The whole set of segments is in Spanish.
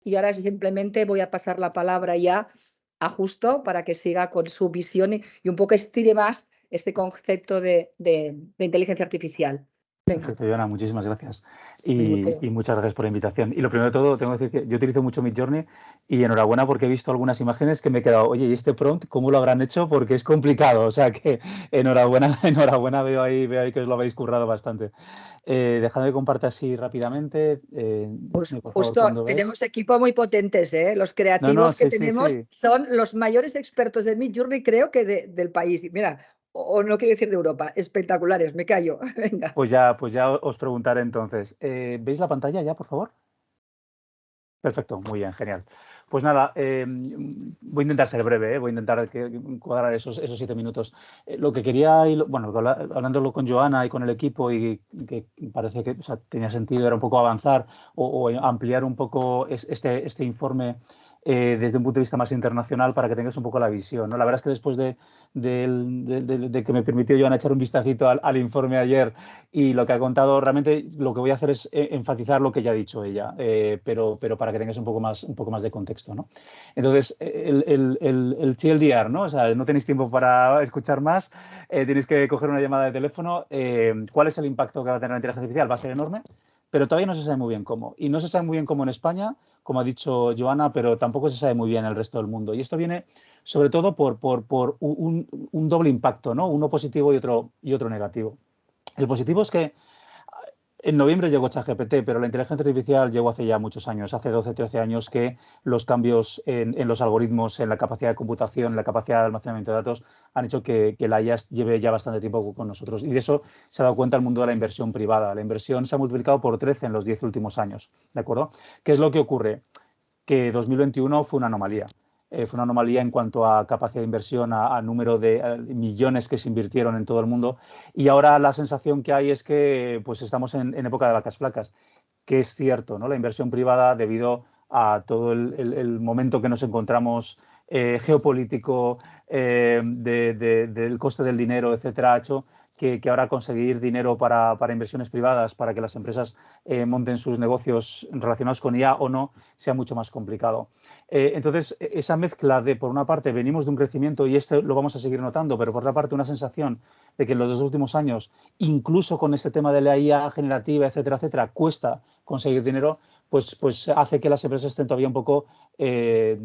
y ahora simplemente voy a pasar la palabra ya a Justo para que siga con su visión y un poco estire más este concepto de inteligencia artificial. Venga. Perfecto, Joana, muchísimas gracias. Muy Y muchas gracias por la invitación. Y lo primero de todo, tengo que decir que yo utilizo mucho Midjourney y enhorabuena porque he visto algunas imágenes que me he quedado, oye, ¿y este prompt cómo lo habrán hecho? Porque es complicado. O sea que enhorabuena, enhorabuena, veo ahí que os lo habéis currado bastante. Dejadme que comparta así rápidamente. Pues Por favor, Justo, cuando ves. tenemos equipos muy potentes, ¿eh? Los No, no, creativos que sí, sí, tenemos sí. son los mayores expertos de Midjourney, creo que del país. Y mira, o no quiero decir de Europa, espectaculares, me callo. Venga. Pues ya os preguntaré entonces. ¿Veis la pantalla ya, por favor? Perfecto, muy bien, genial. Pues nada, voy a intentar ser breve, voy a intentar cuadrar esos 7 minutos. Lo que quería, bueno, hablándolo con Joana y con el equipo y que parece que, o sea, tenía sentido, era un poco avanzar o ampliar un poco este informe desde un punto de vista más internacional para que tengas un poco la visión, ¿no? La verdad es que después de que me permitió Joana echar un vistacito al informe ayer y lo que ha contado, realmente lo que voy a hacer es enfatizar lo que ya ha dicho ella, pero para que tengáis un poco más de contexto, ¿no? Entonces, el TLDR, ¿no? O sea, no tenéis tiempo para escuchar más, tenéis que coger una llamada de teléfono. ¿Cuál es el impacto que va a tener la inteligencia artificial? Va a ser enorme, pero todavía no se sabe muy bien cómo. Y no se sabe muy bien cómo en España, como ha dicho Joana, pero tampoco se sabe muy bien en el resto del mundo. Y esto viene sobre todo por un doble impacto, ¿no? Uno positivo y otro negativo. El positivo es que en noviembre llegó ChatGPT, pero la inteligencia artificial llegó hace ya muchos años, hace 12, 13 años que los cambios en los algoritmos, en la capacidad de computación, en la capacidad de almacenamiento de datos han hecho que la IA lleve ya bastante tiempo con nosotros. Y de eso se ha dado cuenta el mundo de la inversión privada. La inversión se ha multiplicado por 13 en los 10 últimos años, ¿de acuerdo? ¿Qué es lo que ocurre? Que 2021 fue una anomalía. Fue una anomalía en cuanto a capacidad de inversión, a número de millones que se invirtieron en todo el mundo. Y ahora la sensación que hay es que pues estamos en época de vacas flacas, que es cierto, ¿no? La inversión privada, debido a todo el momento que nos encontramos geopolítico, del coste del dinero, etcétera, ha hecho que ahora conseguir dinero para inversiones privadas, para que las empresas monten sus negocios relacionados con IA o no, sea mucho más complicado. Entonces, esa mezcla de, por una parte, venimos de un crecimiento y esto lo vamos a seguir notando, pero por otra parte, una sensación de que en los 2 últimos años, incluso con ese tema de la IA generativa, etcétera, etcétera, cuesta conseguir dinero, pues hace que las empresas estén todavía un poco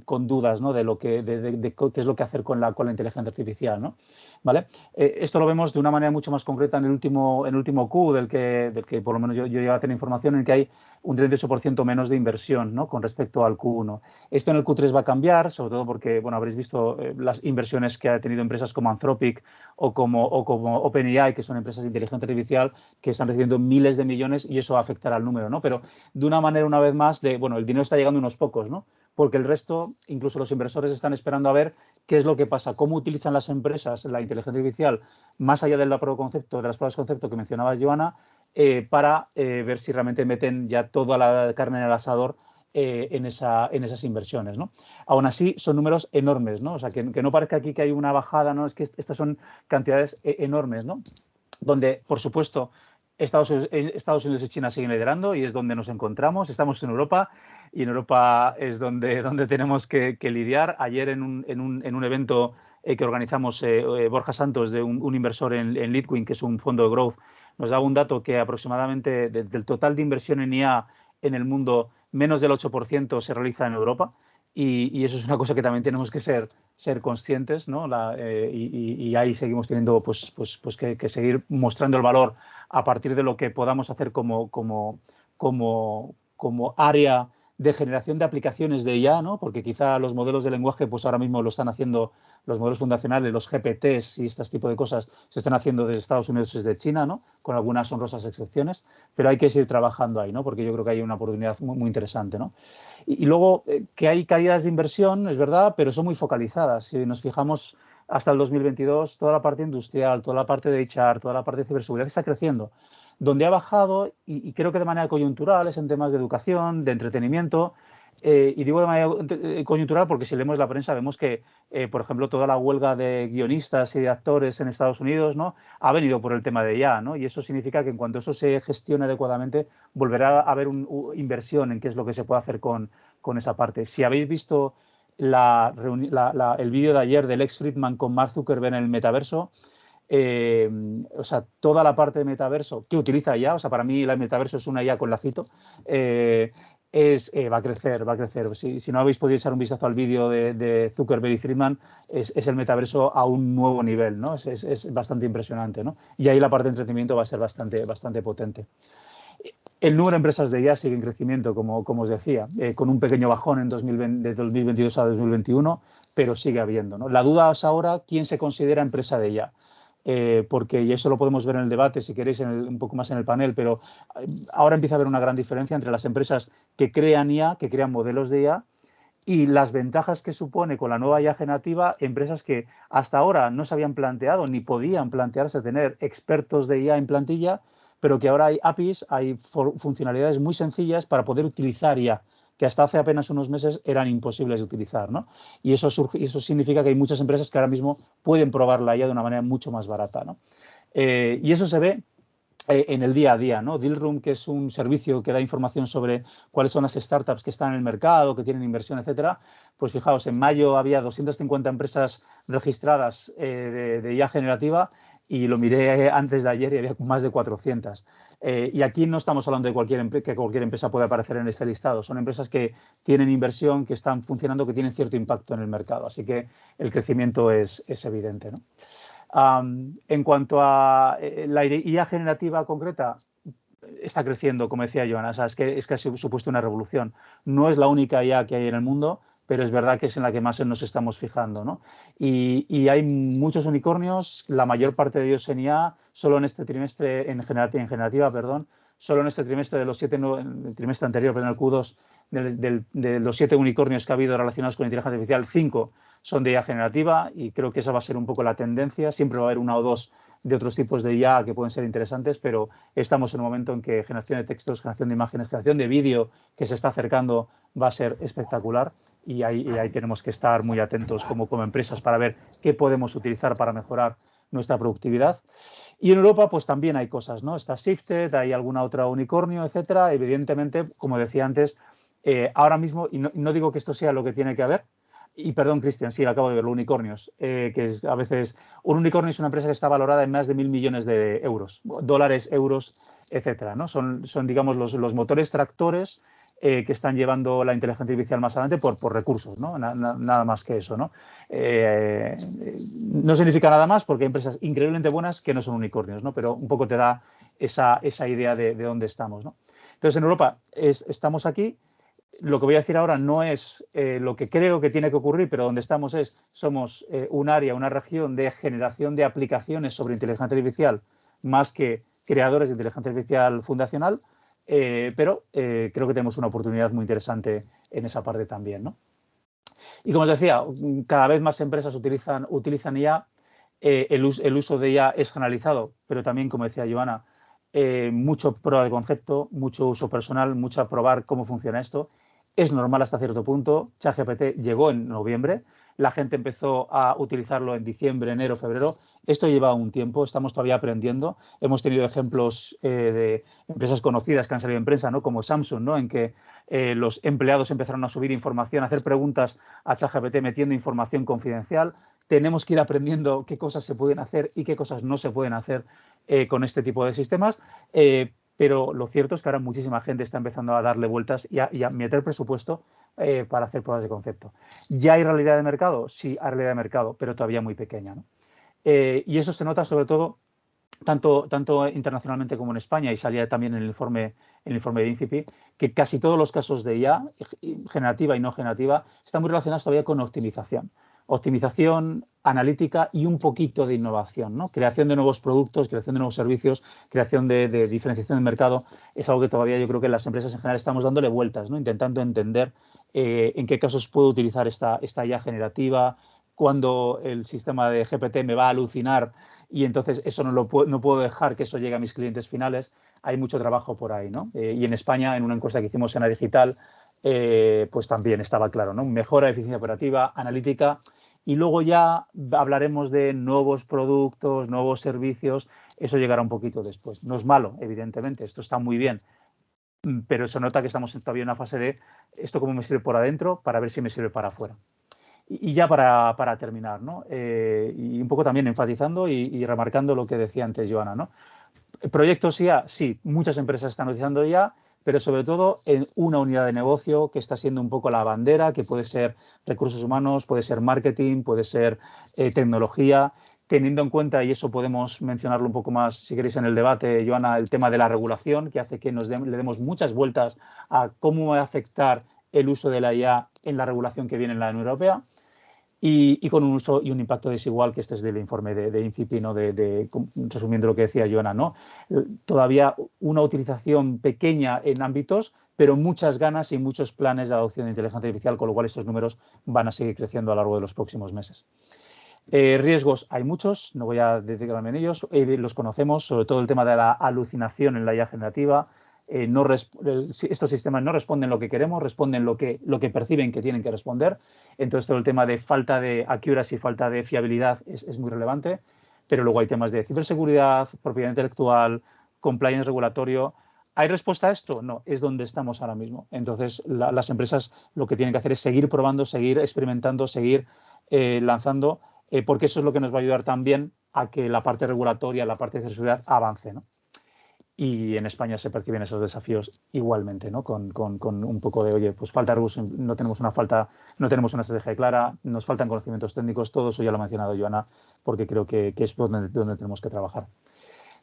con dudas, ¿no? de qué es lo que hacer con la inteligencia artificial, ¿no? ¿Vale? Esto lo vemos de una manera mucho más concreta en el último Q, del que por lo menos yo llevo a tener información, en que hay un 38% menos de inversión, ¿no? Con respecto al Q1. Esto en el Q3 va a cambiar, sobre todo porque, bueno, habréis visto las inversiones que ha tenido empresas como Anthropic o como OpenAI, que son empresas de inteligencia artificial, que están recibiendo miles de millones y eso afectará al número, ¿no? Pero de una manera, una vez más, bueno, el dinero está llegando a unos pocos, ¿no? Porque el resto, incluso los inversores, están esperando a ver qué es lo que pasa, cómo utilizan las empresas la inteligencia artificial, más allá de las pruebas de concepto que mencionaba Joana, para ver si realmente meten ya toda la carne en el asador en esas inversiones, ¿no? Aún así, son números enormes, ¿no? O sea, que no parezca aquí que hay una bajada, ¿no? Es que estas son cantidades enormes, ¿no? Donde, por supuesto, Estados Unidos y China siguen liderando y es donde nos encontramos. Estamos en Europa y en Europa es donde tenemos que lidiar. Ayer en un evento que organizamos Borja Santos, de un inversor en Leadwin, que es un fondo de growth, nos daba un dato que aproximadamente del total de inversión en IA en el mundo, menos del 8% se realiza en Europa. Y eso es una cosa que también tenemos que ser conscientes, ¿no? Y ahí seguimos teniendo que seguir mostrando el valor a partir de lo que podamos hacer como área de generación de aplicaciones de IA, ¿no? Porque quizá los modelos de lenguaje pues ahora mismo lo están haciendo, los modelos fundacionales, los GPTs y este tipo de cosas se están haciendo desde Estados Unidos y desde China, ¿no? Con algunas honrosas excepciones, pero hay que seguir trabajando ahí, ¿no? Porque yo creo que hay una oportunidad muy interesante, ¿no? Y luego que hay caídas de inversión, es verdad, pero son muy focalizadas. Si nos fijamos hasta el 2022, toda la parte industrial, toda la parte de HR, toda la parte de ciberseguridad está creciendo. Donde ha bajado, y creo que de manera coyuntural, es en temas de educación, de entretenimiento. Y digo de manera coyuntural porque si leemos la prensa vemos que, por ejemplo, toda la huelga de guionistas y de actores en Estados Unidos, ¿no?, ha venido por el tema de IA, ¿no? Y eso significa que en cuanto eso se gestione adecuadamente, volverá a haber una inversión en qué es lo que se puede hacer con esa parte. Si habéis visto el vídeo de ayer del Lex Fridman con Mark Zuckerberg en el metaverso, o sea, toda la parte de metaverso que utiliza IA, o sea, para mí el metaverso es una IA con lacito, va a crecer, va a crecer. Si no habéis podido echar un vistazo al vídeo de Zuckerberg y Friedman, es el metaverso a un nuevo nivel, ¿no? Es bastante impresionante, ¿no? Y ahí la parte de entretenimiento va a ser bastante potente. El número de empresas de IA sigue en crecimiento, como os decía, con un pequeño bajón en de 2022 a 2021, pero sigue habiendo, ¿no? La duda es ahora quién se considera empresa de IA. Porque, y eso lo podemos ver en el debate, si queréis, un poco más en el panel, pero ahora empieza a haber una gran diferencia entre las empresas que crean IA, que crean modelos de IA, y las ventajas que supone con la nueva IA generativa, empresas que hasta ahora no se habían planteado ni podían plantearse tener expertos de IA en plantilla, pero que ahora hay APIs, hay funcionalidades muy sencillas para poder utilizar IA, que hasta hace apenas unos meses eran imposibles de utilizar, ¿no? Y eso significa que hay muchas empresas que ahora mismo pueden probar la IA de una manera mucho más barata, ¿no? Y eso se ve en el día a día, ¿no? Dealroom, que es un servicio que da información sobre cuáles son las startups que están en el mercado, que tienen inversión, etcétera. Pues fijaos, en mayo había 250 empresas registradas de IA generativa y lo miré antes de ayer y había más de 400. Y aquí no estamos hablando de que cualquier empresa pueda aparecer en este listado. Son empresas que tienen inversión, que están funcionando, que tienen cierto impacto en el mercado. Así que el crecimiento es evidente, ¿no? En cuanto a la IA generativa concreta, está creciendo, como decía Joana, o sea, es que ha supuesto una revolución. No es la única IA que hay en el mundo, pero es verdad que es en la que más nos estamos fijando, ¿no? Y hay muchos unicornios, la mayor parte de ellos en IA, solo en este trimestre, en generativa, perdón, solo en este trimestre de los 7, el trimestre anterior, pero en el Q2, de los 7 unicornios que ha habido relacionados con inteligencia artificial, 5 son de IA generativa y creo que esa va a ser un poco la tendencia. Siempre va a haber una o dos de otros tipos de IA que pueden ser interesantes, pero estamos en un momento en que generación de textos, generación de imágenes, generación de vídeo que se está acercando va a ser espectacular y ahí tenemos que estar muy atentos como empresas para ver qué podemos utilizar para mejorar nuestra productividad. Y en Europa pues también hay cosas, ¿no? Está Shifted, hay alguna otra unicornio, etcétera. Evidentemente, como decía antes, ahora mismo, y no digo que esto sea lo que tiene que haber, y perdón, Cristian, sí, acabo de verlo, unicornios, que es a veces, un unicornio es una empresa que está valorada en más de 1.000 millones de euros, dólares, euros, etcétera, ¿no? Son digamos, los motores tractores que están llevando la inteligencia artificial más adelante por recursos, ¿no? Nada más que eso, ¿no? No significa nada más porque hay empresas increíblemente buenas que no son unicornios, ¿no? Pero un poco te da esa idea de dónde estamos, ¿no? Entonces, en Europa estamos aquí. Lo que voy a decir ahora no es lo que creo que tiene que ocurrir, pero donde estamos somos un área, una región de generación de aplicaciones sobre inteligencia artificial más que creadores de inteligencia artificial fundacional, pero creo que tenemos una oportunidad muy interesante en esa parte también, ¿no? Y como os decía, cada vez más empresas utilizan IA, el uso de IA es generalizado, pero también, como decía Joana, mucho prueba de concepto, mucho uso personal, mucho probar cómo funciona esto. Es normal hasta cierto punto. ChatGPT llegó en noviembre, la gente empezó a utilizarlo en diciembre, enero, febrero. Esto lleva un tiempo, estamos todavía aprendiendo. Hemos tenido ejemplos de empresas conocidas que han salido en prensa, ¿no? Como Samsung, ¿no? En que los empleados empezaron a subir información, a hacer preguntas a ChatGPT metiendo información confidencial. Tenemos que ir aprendiendo qué cosas se pueden hacer y qué cosas no se pueden hacer con este tipo de sistemas. Pero lo cierto es que ahora muchísima gente está empezando a darle vueltas y a meter presupuesto para hacer pruebas de concepto. ¿Ya hay realidad de mercado? Sí, hay realidad de mercado, pero todavía muy pequeña, ¿no? Y eso se nota sobre todo tanto internacionalmente como en España, y salía también en el informe de INCIPI, que casi todos los casos de IA, generativa y no generativa, están muy relacionados todavía con optimización. Optimización, analítica y un poquito de innovación, ¿no? Creación de nuevos productos, creación de nuevos servicios, creación de diferenciación del mercado. Es algo que todavía yo creo que las empresas en general estamos dándole vueltas, ¿no? Intentando entender en qué casos puedo utilizar esta IA generativa, cuando el sistema de GPT me va a alucinar y entonces eso no puedo dejar que eso llegue a mis clientes finales. Hay mucho trabajo por ahí, ¿no? Y en España, en una encuesta que hicimos en A Digital, pues también estaba claro, ¿no? Mejora de eficiencia operativa, analítica, y luego ya hablaremos de nuevos productos, nuevos servicios. Eso llegará un poquito después. No es malo, evidentemente, esto está muy bien, pero se nota que estamos todavía en una fase de esto cómo me sirve por adentro para ver si me sirve para afuera. Y ya para terminar, ¿no? Y un poco también enfatizando y remarcando lo que decía antes Joana, ¿no? Proyectos IA, sí, muchas empresas están utilizando IA, pero sobre todo en una unidad de negocio que está siendo un poco la bandera, que puede ser recursos humanos, puede ser marketing, puede ser tecnología, teniendo en cuenta, y eso podemos mencionarlo un poco más, si queréis, en el debate, Joana, el tema de la regulación, que hace que le demos muchas vueltas a cómo va a afectar el uso de la IA en la regulación que viene en la Unión Europea. Y con un uso y un impacto desigual, que este es del informe de INCIPI, ¿no? Resumiendo lo que decía Joana, ¿no? Todavía una utilización pequeña en ámbitos, pero muchas ganas y muchos planes de adopción de inteligencia artificial, con lo cual estos números van a seguir creciendo a lo largo de los próximos meses. Riesgos hay muchos, no voy a dedicarme en ellos, los conocemos, sobre todo el tema de la alucinación en la IA generativa. Estos sistemas no responden lo que queremos, responden lo que perciben que tienen que responder. Entonces, todo el tema de falta de accuracy, falta de fiabilidad es muy relevante. Pero luego hay temas de ciberseguridad, propiedad intelectual, compliance regulatorio. ¿Hay respuesta a esto? No, es donde estamos ahora mismo. Entonces, las empresas lo que tienen que hacer es seguir probando, seguir experimentando, seguir lanzando, porque eso es lo que nos va a ayudar también a que la parte regulatoria, la parte de ciberseguridad avance, ¿no? Y en España se perciben esos desafíos igualmente, ¿no? Con un poco de, oye, pues falta recursos, no tenemos una estrategia clara, nos faltan conocimientos técnicos, todo eso ya lo ha mencionado Joana, porque creo que es donde tenemos que trabajar.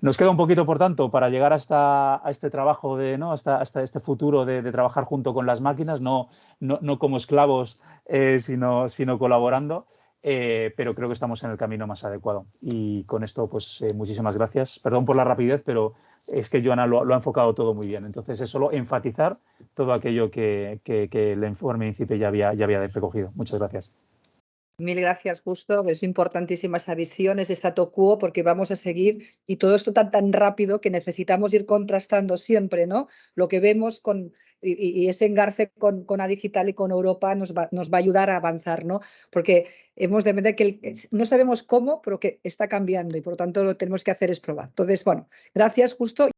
Nos queda un poquito, por tanto, para llegar a este trabajo, ¿no? hasta este futuro de trabajar junto con las máquinas, no como esclavos, sino colaborando. Pero creo que estamos en el camino más adecuado. Y con esto, pues muchísimas gracias. Perdón por la rapidez, pero es que Joana lo ha enfocado todo muy bien. Entonces, es solo enfatizar todo aquello que el informe INCIPE ya había recogido. Muchas gracias. Mil gracias, Justo. Es importantísima esa visión, ese statu quo, porque vamos a seguir y todo esto tan rápido que necesitamos ir contrastando siempre, ¿no? Lo que vemos y ese engarce con A Digital y con Europa nos va a ayudar a avanzar, ¿no? Porque hemos de ver que no sabemos cómo, pero que está cambiando y por lo tanto lo que tenemos que hacer es probar. Entonces, bueno, gracias, Justo.